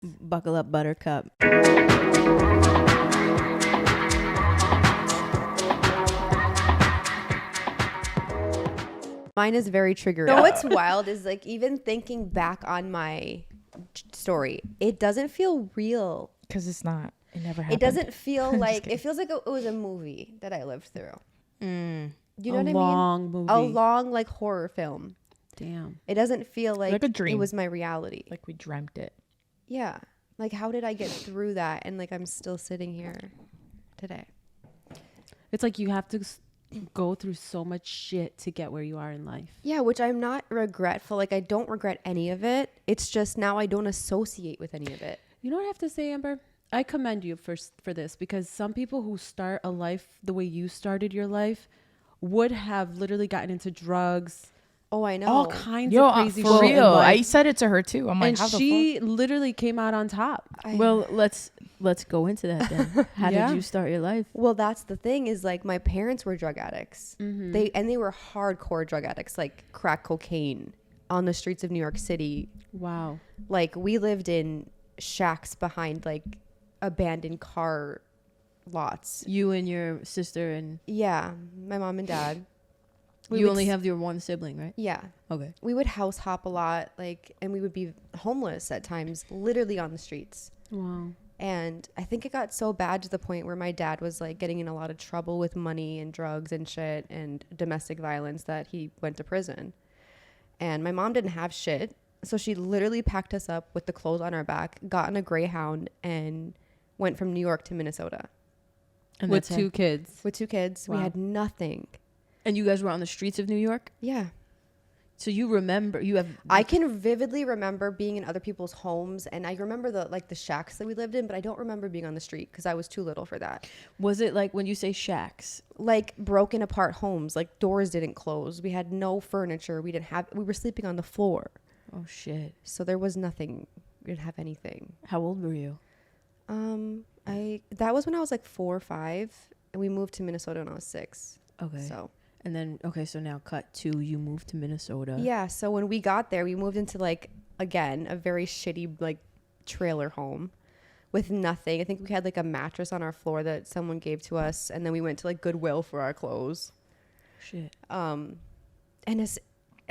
Buckle up, buttercup. Mine is very triggering. So what's wild is like even thinking back on my story, it doesn't feel real. Because it's not. It never happened. It doesn't feel like, it feels like it was a movie that I lived through. You know what I mean? A long movie. A long like horror film. Damn. It doesn't feel like a dream. It was my reality. Like we dreamt it. Yeah. Like how did I get through that? And like I'm still sitting here today. It's like you have to go through so much shit to get where you are in life. Yeah, which I'm not regretful. Like I don't regret any of it. It's just now I don't associate with any of it. You know what I have to say, Amber? I commend you for this, because some people who start a life the way you started your life would have literally gotten into drugs. Oh, I know. All kinds of crazy shit. For real. I said it to her too. I'm like, and how the she literally came out on top. Well, let's go into that then. How did you start your life? Well, that's the thing is like my parents were drug addicts. They were hardcore drug addicts, like crack cocaine on the streets of New York City. Wow. Like we lived in shacks behind like abandoned car lots. You and your sister and Yeah, my mom and dad. you only have your one sibling, right? Yeah. Okay. We would house hop a lot, like, and we would be homeless at times, literally on the streets. Wow. And I think it got so bad to the point where my dad was like getting in a lot of trouble with money and drugs and shit and domestic violence that he went to prison. And my mom didn't have shit. So she literally packed us up with the clothes on our back, got in a Greyhound, and went from New York to Minnesota. And With two kids. With two kids. Wow. We had nothing. And you guys were on the streets of New York? Yeah. So you remember, I can vividly remember being in other people's homes, and I remember the shacks that we lived in, but I don't remember being on the street because I was too little for that. Was it like when you say shacks? Like broken apart homes, like doors didn't close. We had no furniture. We were sleeping on the floor. Oh shit. So there was nothing. We didn't have anything. How old were you? That was when I was like 4 or 5, and we moved to Minnesota when I was 6. Okay. So. And then, so now cut to you moved to Minnesota. Yeah. So when we got there, we moved into like, again, a very shitty like trailer home with nothing. I think we had like a mattress on our floor that someone gave to us. And then we went to like Goodwill for our clothes. Shit. And as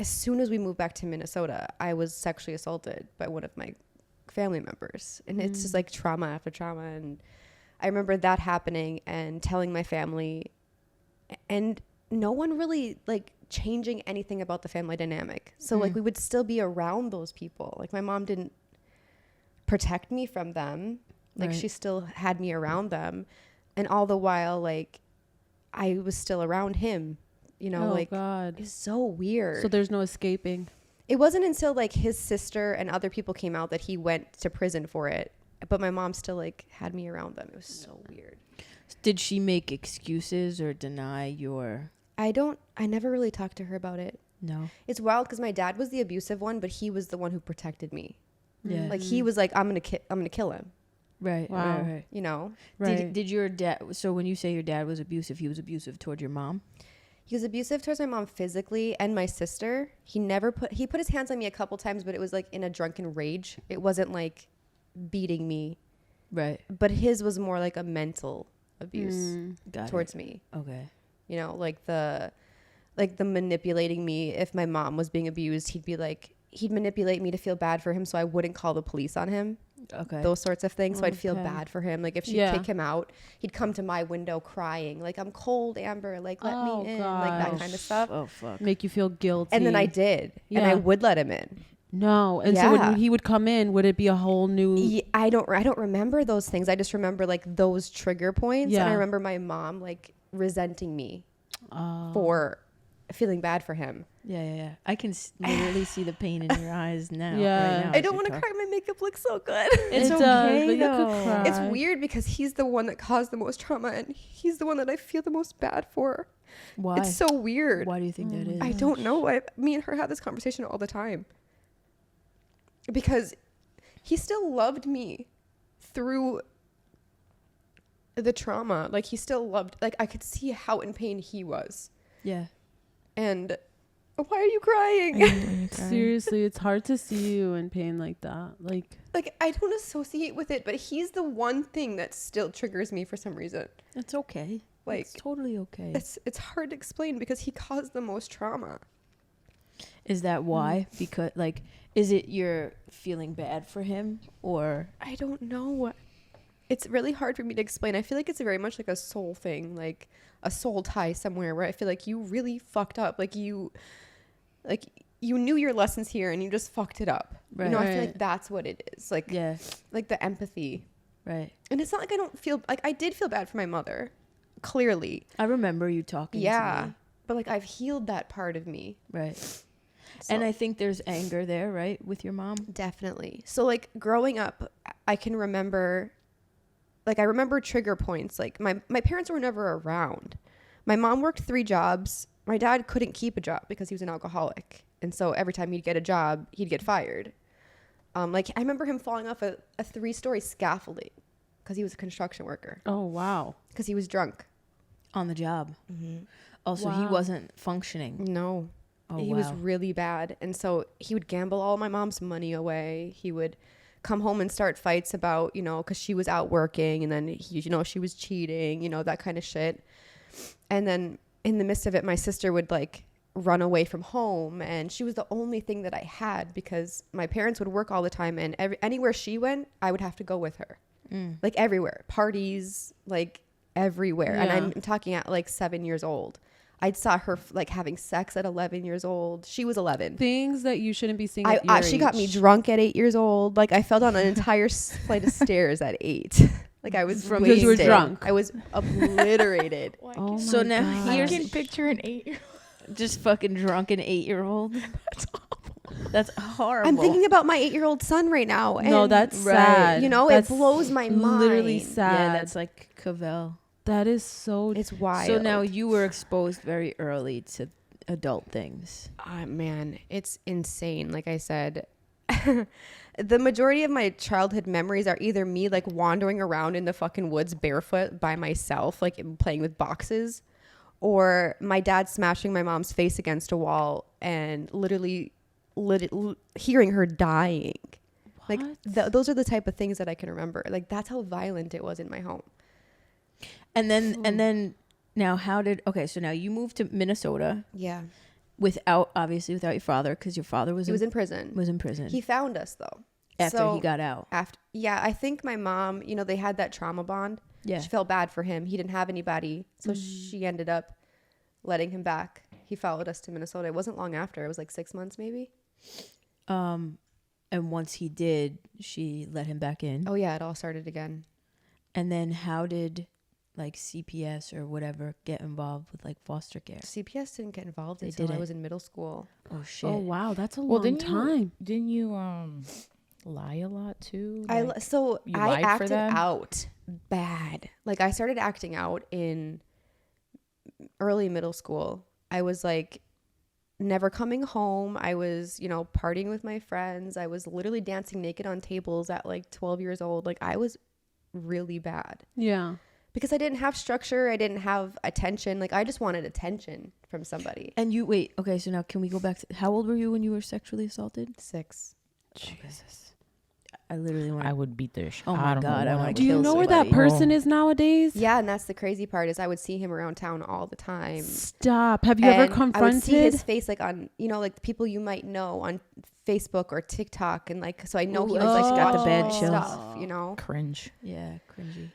soon as we moved back to Minnesota, I was sexually assaulted by one of my family members. And it's just like trauma after trauma. And I remember that happening and telling my family, and no one really like changing anything about the family dynamic. So like we would still be around those people. Like my mom didn't protect me from them. Like she still had me around them. And all the while, like I was still around him, you know, God. It's so weird. So there's no escaping. It wasn't until like his sister and other people came out that he went to prison for it. But my mom still like had me around them. It was so weird. Did she make excuses or deny your... I never really talked to her about it. No. It's wild because my dad was the abusive one, but he was the one who protected me. Yeah. Like he was like, I'm gonna kill him. Right. Wow. Right. You know. Right. Did your dad? So when you say your dad was abusive, he was abusive toward your mom. He was abusive towards my mom physically and my sister. He put his hands on me a couple times, but it was like in a drunken rage. It wasn't like beating me. Right. But his was more like a mental abuse towards me. Okay. You know, like the manipulating me. If my mom was being abused, he'd manipulate me to feel bad for him so I wouldn't call the police on him. Okay. Those sorts of things. So I'd feel bad for him. Like if she'd Yeah. kick him out, he'd come to my window crying, like, I'm cold, Amber, like let me in, like that kind of stuff. Oh fuck. Make you feel guilty. And then I did. And I would let him in. No. And so when he would come in, would it be a whole new... I don't remember those things. I just remember like those trigger points. Yeah. And I remember my mom like resenting me for feeling bad for him. Yeah. I can literally see the pain in your eyes now. Yeah. Right now I don't want to cry. My makeup looks so good. It's It okay does, but you though. could cry. It's weird because he's the one that caused the most trauma and he's the one that I feel the most bad for. Why? It's so weird. Why do you think that is? I don't know. Me and her have this conversation all the time. Because he still loved me through the trauma. Like he still loved, like I could see how in pain he was. Yeah. And Why are you crying? Seriously, it's hard to see you in pain like that. Like I don't associate with it, but he's the one thing that still triggers me for some reason. It's okay. Like, It's totally okay. it's hard to explain because he caused the most trauma. Is that why? Because like, is it you're feeling bad for him, or I don't know. It's really hard for me to explain. I feel like it's very much like a soul thing, like a soul tie somewhere where I feel like you really fucked up. Like you knew your lessons here and you just fucked it up. Right. You know, I feel like that's what it is. Like, yeah, like the empathy. right? And it's not like I don't feel like I did feel bad for my mother, clearly. I remember you talking to me. But like I've healed that part of me. Right. So, And I think there's anger there, right, with your mom. definitely. So like growing up, I can remember, like I remember trigger points. Like my parents were never around. My mom worked 3 jobs. My dad couldn't keep a job because he was an alcoholic. And so every time he'd get a job, he'd get fired. Like I remember him falling off a 3-story scaffolding because he was a construction worker oh wow. because he was drunk. On the job. Also, he Wow. wasn't functioning. No. Oh, He wow. was really bad. And so he would gamble all my mom's money away. He would come home and start fights about, you know, because she was out working and then, she was cheating, that kind of shit. And then in the midst of it, my sister would like run away from home. And she was the only thing that I had because my parents would work all the time. And anywhere she went, I would have to go with her. Like everywhere. Parties, like everywhere. Yeah. And I'm talking at like 7 years old. I saw her like having sex at 11 years old. She was 11. Things that you shouldn't be seeing at your She got me age. drunk at 8 years old. Like I fell down an entire flight of stairs at 8. Like I was Because you were wasted. drunk. I was obliterated. Oh So my now God. I here's can picture an 8-year-old. just fucking drunk an 8-year-old. That's awful. That's horrible. I'm thinking about my 8-year-old son right now. No, and, that's Right. sad. it blows my mind. Literally sad. Yeah, that's like Cavell. That is so. It's wild. So now you were exposed very early to adult things. Man, it's insane. Like I said, the majority of my childhood memories are either me like wandering around in the fucking woods barefoot by myself, like playing with boxes, or my dad smashing my mom's face against a wall and literally hearing her dying. Like those are the type of things that I can remember. Like that's how violent it was in my home. And then now so now you moved to Minnesota Yeah. without your father, because your father He was in prison. was in prison He found us though. after So, he got out. I think my mom, they had that trauma bond. Yeah. She felt bad for him. He didn't have anybody. So she ended up letting him back. He followed us to Minnesota. It wasn't long after. It was like 6 months maybe. And once he did, she let him back in. Oh yeah, it all started again. And then how did like CPS or whatever get involved with like foster care? CPS didn't get involved They until I didn't. was in middle school. Oh shit. Oh wow, that's a Well, long didn't time. you lie a lot too? I Like, you I lied for acted them? out bad. Like I started acting out in early middle school. I was like never coming home. I was, partying with my friends. I was literally dancing naked on tables at like 12 years old. Like I was really bad Yeah. because I didn't have structure. I didn't have attention. Like I just wanted attention from somebody. And you wait, okay, so now can we go back to how old were you when you were sexually assaulted? 6. Jesus. I literally want I would beat the Oh my God, I wanna Do you kill know where that somebody. person is nowadays? Yeah, and that's the crazy part is I would see him around town all the time. Stop. Have you ever And I would see confronted? his face like on, like the people you might know on Facebook or TikTok, and like so I know he was Ooh, like oh, got the bad watching chills. stuff, cringe. Yeah, cringy.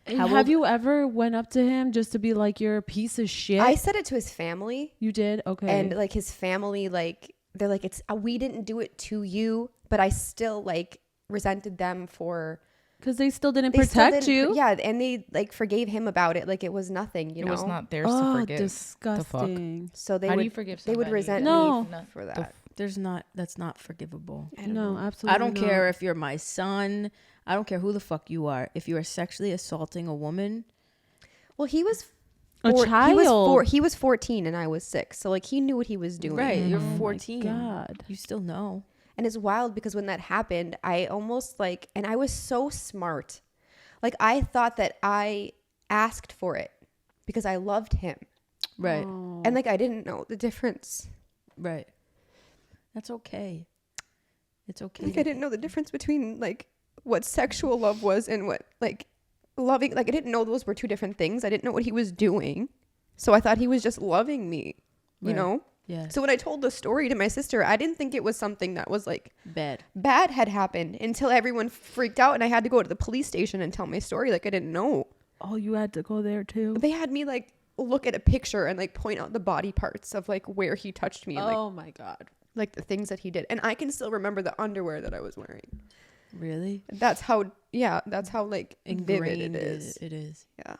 And How have old- you ever went up to him just to be like, you're a piece of shit? I said it to his family, You did? Okay. and like his family, like they're like, it's we didn't do it to you, but I still like resented them for because they still didn't they still protect didn't- you. Yeah, and they like forgave him about it, like it was nothing, It was not theirs to Oh, forgive. disgusting. So they How do would you forgive they would somebody? resent No. me for that. That's not forgivable. I don't No, know. absolutely. I don't not. care if you're my son. I don't care who the fuck you are. If you are sexually assaulting a woman, Well, he was A child. He was 14 and I was 6, so like he knew what he was doing. right? You're Oh my 14. God. You still know. And it's wild because when that happened, I almost like, and I was so smart. Like I thought that I asked for it because I loved him. Right. Oh. And like, I didn't know the difference. Right. That's okay. It's okay. Like, I didn't know the difference between like what sexual love was and what like loving. Like, I didn't know those were two different things. I didn't know what he was doing. So I thought he was just loving me, you Right. know? Yeah. So when I told the story to my sister, I didn't think it was something that was like Bad. had happened until everyone freaked out and I had to go to the police station and tell my story. Like, I didn't know. Oh, you had to go there too. They had me like look at a picture and like point out the body parts of like where he touched me and Oh my God. like the things that he did. And I can still remember the underwear that I was wearing. Really? That's how like vivid Ingrained it is. It is. Yeah.